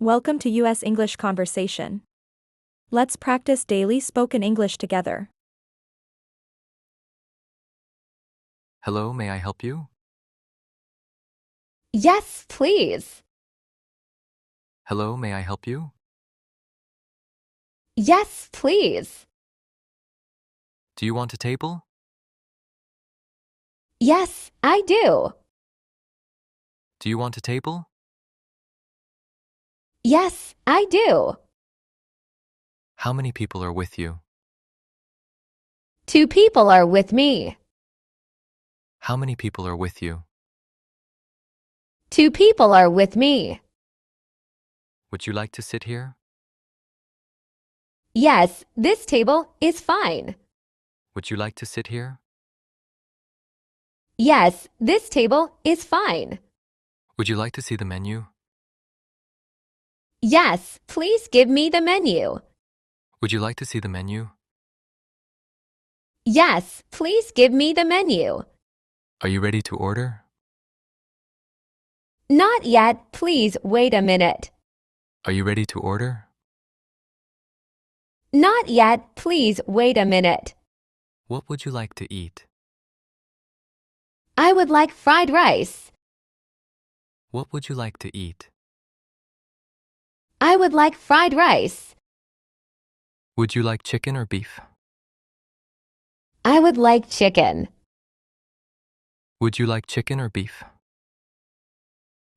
Welcome to US English Conversation. Let's practice daily spoken English together. Hello, may I help you? Yes, please. Hello, may I help you? Yes, please. Do you want a table? Yes, I do. Do you want a table? Yes, I do. How many people are with you? 2 people are with me. How many people are with you? 2 people are with me. Would you like to sit here? Yes, this table is fine. Would you like to sit here? Yes, this table is fine. Would you like to see the menu? Yes, please give me the menu. Would you like to see the menu? Yes, please give me the menu. Are you ready to order? Not yet, please wait a minute. Are you ready to order? Not yet, please wait a minute. What would you like to eat? I would like fried rice. What would you like to eat? I would like fried rice. Would you like chicken or beef? I would like chicken. Would you like chicken or beef?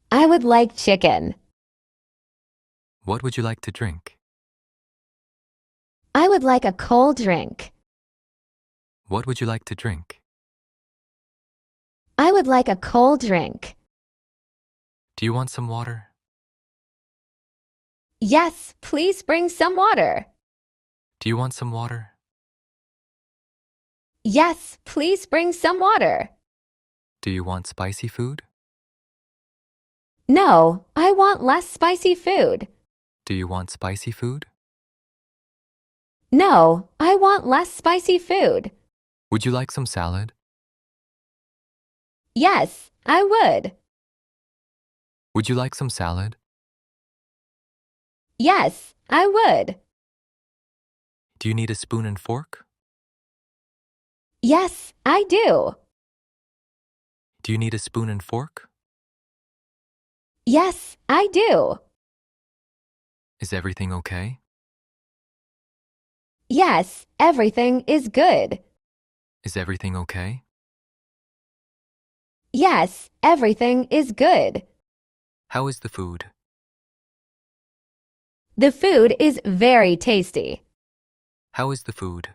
I would like chicken. What would you like to drink? I would like a cold drink. What would you like to drink? I would like a cold drink. Do you want some water? Yes, please bring some water. Do you want some water? Yes, please bring some water. Do you want spicy food? No, I want less spicy food. Do you want spicy food? No, I want less spicy food. Would you like some salad? Yes, I would. Would you like some salad? Yes, I would. Do you need a spoon and fork? Yes, I do. Do you need a spoon and fork? Yes, I do. Is everything okay? Yes, everything is good. Is everything okay? Yes, everything is good. How is the food? The food is very tasty. How is the food?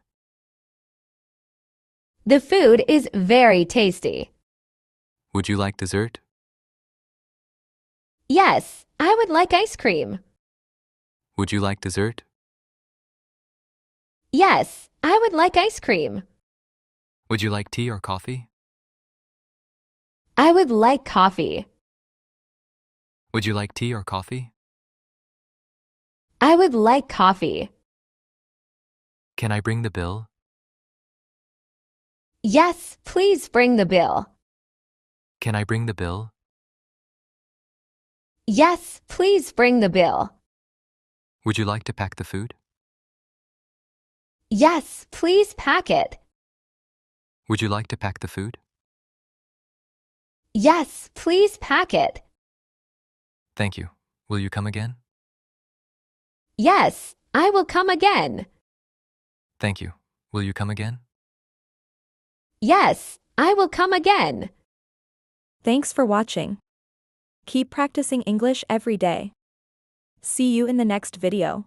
The food is very tasty. Would you like dessert? Yes, I would like ice cream. Would you like dessert? Yes, I would like ice cream. Would you like tea or coffee? I would like coffee. Would you like tea or coffee? I would like coffee. Can I bring the bill? Yes, please bring the bill. Can I bring the bill? Yes, please bring the bill. Would you like to pack the food? Yes, please pack it. Would you like to pack the food? Yes, please pack it. Thank you. Will you come again? Yes, I will come again. Thank you. Will you come again? Yes, I will come again. Thanks for watching. Keep practicing English every day. See you in the next video.